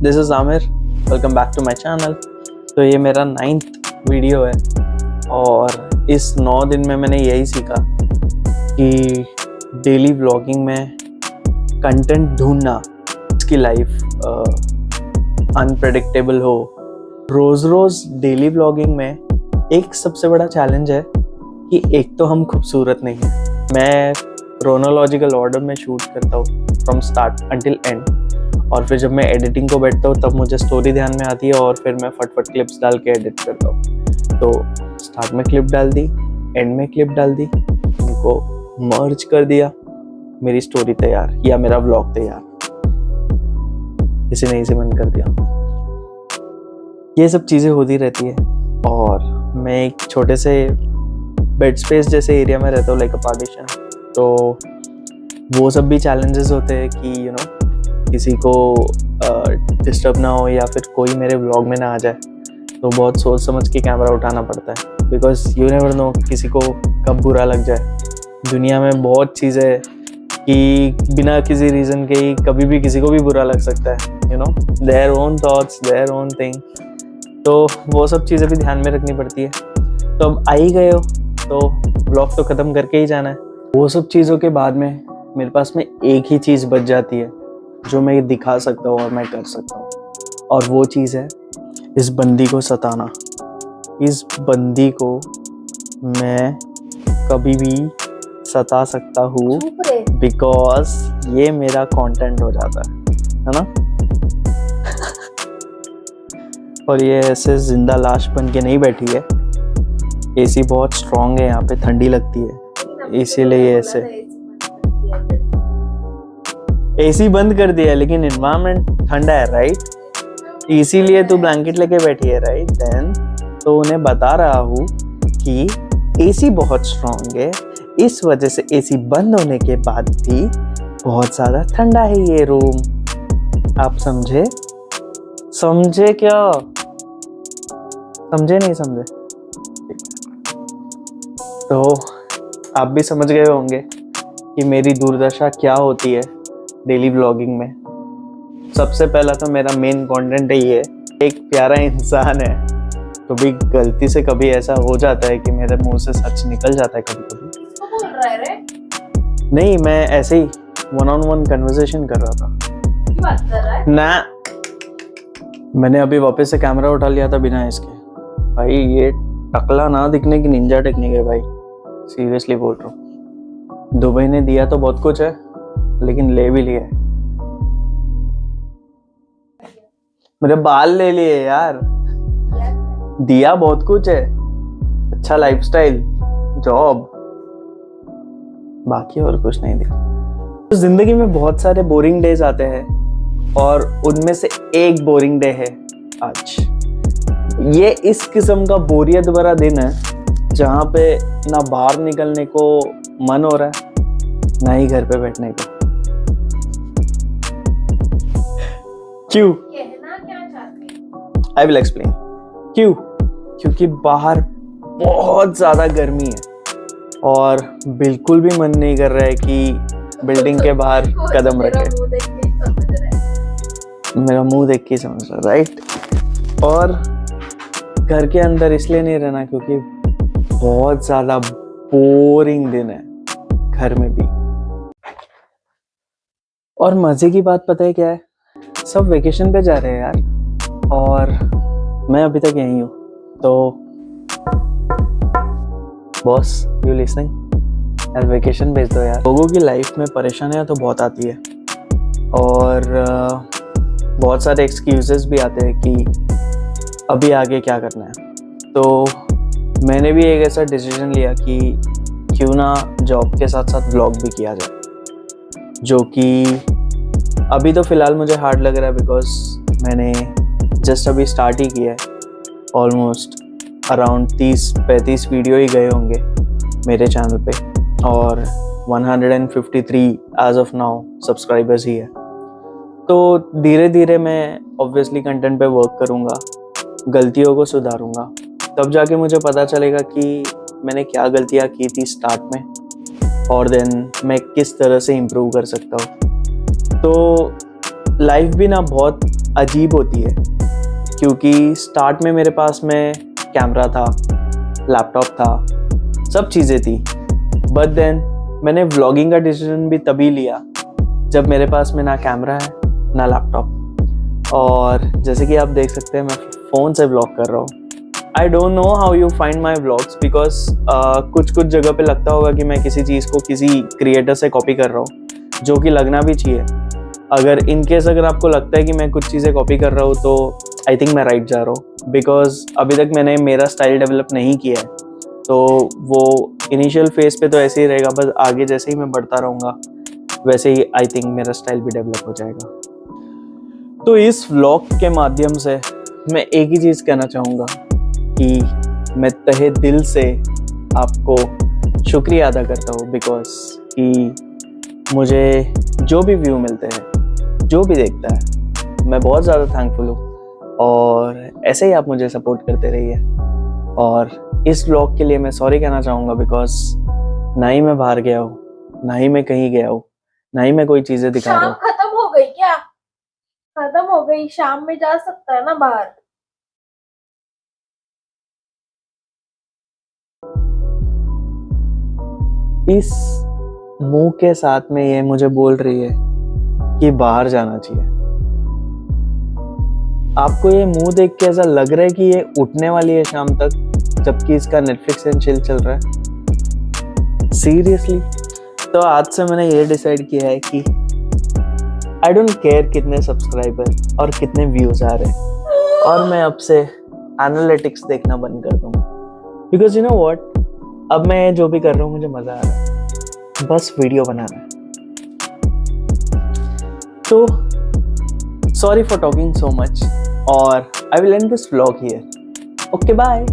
This is Aamir, welcome back to my channel. तो ये मेरा 9th वीडियो है और इस 9 दिन में मैंने यही सीखा कि डेली व्लॉगिंग में कंटेंट ढूंढना, इसकी लाइफ अनप्रेडिक्टेबल हो। रोज़ रोज़ डेली व्लॉगिंग में एक सबसे बड़ा चैलेंज है कि एक तो हम खूबसूरत नहीं हैं। मैं क्रोनोलॉजिकल ऑर्डर में शूट करता हूँ फ्रॉम स्टार्ट अंटिल एंड, और फिर जब मैं एडिटिंग को बैठता हूँ तब मुझे स्टोरी ध्यान में आती है और फिर मैं फटफट क्लिप्स डाल के एडिट करता हूँ। तो स्टार्ट में क्लिप डाल दी, एंड में क्लिप डाल दी, उनको मर्ज कर दिया, मेरी स्टोरी तैयार या मेरा व्लॉग तैयार। इसे नहीं से बंद कर दिया। ये सब चीज़ें होती रहती है और मैं एक छोटे से बेड स्पेस जैसे एरिया में रहता हूँ, लाइक अ पार्टीशन। तो वो सब भी चैलेंजेस होते हैं कि किसी को डिस्टर्ब ना हो या फिर कोई मेरे व्लॉग में ना आ जाए। तो बहुत सोच समझ के कैमरा उठाना पड़ता है, बिकॉज यू नेवर नो किसी को कब बुरा लग जाए। दुनिया में बहुत चीज़ें हैं कि बिना किसी रीज़न के ही कभी भी किसी को भी बुरा लग सकता है, their own thoughts, their own thing. तो वो सब चीज़ें भी ध्यान में रखनी पड़ती है। तो अब आ ही गए हो तो व्लॉग तो ख़त्म करके ही जाना है। वो सब चीज़ों के बाद में मेरे पास में एक ही चीज़ बच जाती है जो मैं दिखा सकता हूँ और मैं कर सकता हूँ, और वो चीज़ है इस बंदी को सताना। इस बंदी को मैं कभी भी सता सकता हूँ बिकॉज ये मेरा कंटेंट हो जाता है ना। और ये ऐसे जिंदा लाश बन के नहीं बैठी है। एसी बहुत स्ट्रॉन्ग है, यहाँ पे ठंडी लगती है इसीलिए ऐसे एसी बंद कर दिया है, लेकिन एनवायरनमेंट ठंडा है, राइट? इसीलिए तू ब्लैंकेट लेके बैठी है, राइट? देन तो उन्हें बता रहा हूँ कि एसी बहुत स्ट्रॉन्ग है, इस वजह से एसी बंद होने के बाद भी बहुत ज़्यादा ठंडा है ये रूम। आप समझे? समझे क्या? समझे नहीं समझे? तो आप भी समझ गए होंगे कि मेरी दुर्दशा क्या होती है डेली व्लॉगिंग में। सबसे पहला तो मेरा मेन कंटेंट ही है, एक प्यारा इंसान है तो भी गलती से कभी ऐसा हो जाता है कि मेरे मुंह से सच निकल जाता है कभी कभी। बोल रहा है रे? नहीं, मैं ऐसे ही one-on-one कन्वर्सेशन कर रहा था। क्या बात कर रहा है? ना, मैंने अभी वापस से कैमरा उठा लिया था बिना इसके। भाई ये टकला ना दिखने की निंजा टेक्निक है भाई, सीरियसली बोल रहा हूँ। दुबई ने दिया तो बहुत कुछ है लेकिन ले भी लिया है। मेरे बाल ले लिए यार, दिया बहुत कुछ है, अच्छा लाइफस्टाइल, जॉब, बाकी और कुछ नहीं दिया। तो जिंदगी में बहुत सारे बोरिंग डेज आते हैं और उनमें से एक बोरिंग डे है आज। ये इस किस्म का बोरियत भरा दिन है जहाँ पे ना बाहर निकलने को मन हो रहा है ना ही घर पे बैठने को। क्यों? कहना क्या चाहते हैं? I will explain. क्यों? क्योंकि बाहर बहुत ज़्यादा गर्मी है और बिल्कुल भी मन नहीं कर रहा है कि बिल्डिंग के बाहर कदम रखे। मेरा मुंह देख के समझ रहा है, राइट? और घर के अंदर इसलिए नहीं रहना क्योंकि बहुत ज़्यादा बोरिंग दिन है घर में भी। और मज़े की बात पता है क्या है? सब वेकेशन पे जा रहे हैं यार और मैं अभी तक यहीं हूँ। तो बॉस, यू लिसनिंग? यार वेकेशन भेज दो यार। लोगों की लाइफ में परेशानियाँ तो बहुत आती है और बहुत सारे एक्सक्यूजेस भी आते हैं कि अभी आगे क्या करना है। तो मैंने भी एक ऐसा डिसीजन लिया कि क्यों ना जॉब के साथ साथ व्लॉग भी किया जाए, जो कि अभी तो फ़िलहाल मुझे हार्ड लग रहा है बिकॉज मैंने जस्ट अभी स्टार्ट ही किया है। ऑलमोस्ट अराउंड 30-35 वीडियो ही गए होंगे मेरे चैनल पे और 153 एज ऑफ नाउ सब्सक्राइबर्स ही है। तो धीरे धीरे मैं ऑब्वियसली कंटेंट पे वर्क करूँगा, गलतियों को सुधारूँगा, तब जाके मुझे पता चलेगा कि मैंने क्या गलतियाँ की थी स्टार्ट में और देन मैं किस तरह से इम्प्रूव कर सकता हूँ। तो लाइफ भी ना बहुत अजीब होती है, क्योंकि स्टार्ट में मेरे पास में कैमरा था, लैपटॉप था, सब चीज़ें थी, बट देन मैंने व्लॉगिंग का डिसीजन भी तभी लिया जब मेरे पास में ना कैमरा है ना लैपटॉप। और जैसे कि आप देख सकते हैं मैं फ़ोन से व्लॉग कर रहा हूँ। I don't know how you find my vlogs, because कुछ जगह पे लगता होगा कि मैं किसी चीज़ को किसी क्रिएटर से कॉपी कर रहा हूँ, जो कि लगना भी चाहिए। अगर इनकेस अगर आपको लगता है कि मैं कुछ चीज़ें कॉपी कर रहा हूँ तो आई थिंक मैं राइट जा रहा हूँ, बिकॉज अभी तक मैंने मेरा स्टाइल डेवलप नहीं किया है। तो वो इनिशियल फेज पे तो ऐसे ही रहेगा, बस आगे जैसे ही मैं बढ़ता रहूँगा वैसे ही आई थिंक मेरा स्टाइल भी डेवलप हो जाएगा। तो इस व्लॉग के माध्यम से मैं एक ही चीज़ कहना चाहूँगा कि मैं तहे दिल से आपको शुक्रिया अदा करता हूँ, बिकॉज कि मुझे जो भी व्यू मिलते हैं, जो भी देखता है, मैं बहुत ज़्यादा थैंकफुल हूँ। और ऐसे ही आप मुझे सपोर्ट करते रहिए। और इस व्लॉग के लिए मैं सॉरी कहना चाहूँगा, बिकॉज ना ही मैं बाहर गया हूँ, ना ही मैं कहीं गया हूँ, ना ही मैं कोई चीज़ें दिखा रहा शाम हूँ। खत्म हो गई क्या? खत्म हो गई, शाम में जा सकता है ना बाहर। इस मुंह के साथ में ये मुझे बोल रही है कि बाहर जाना चाहिए। आपको ये मुंह देख के ऐसा लग रहा है कि ये उठने वाली है शाम तक, जबकि इसका नेटफ्लिक्स एंड चिल चल रहा है? सीरियसली? तो आज से मैंने ये डिसाइड किया है कि आई डोंट केयर कितने सब्सक्राइबर और कितने व्यूज आ रहे हैं, और मैं अब से एनालिटिक्स देखना बंद कर दूंगा। बिकॉज यू नो व्हाट, अब मैं जो भी कर रहा हूँ मुझे मजा आ रहा है, बस वीडियो बनाना है। तो sorry for talking so much, or I will end this vlog here. Okay, bye.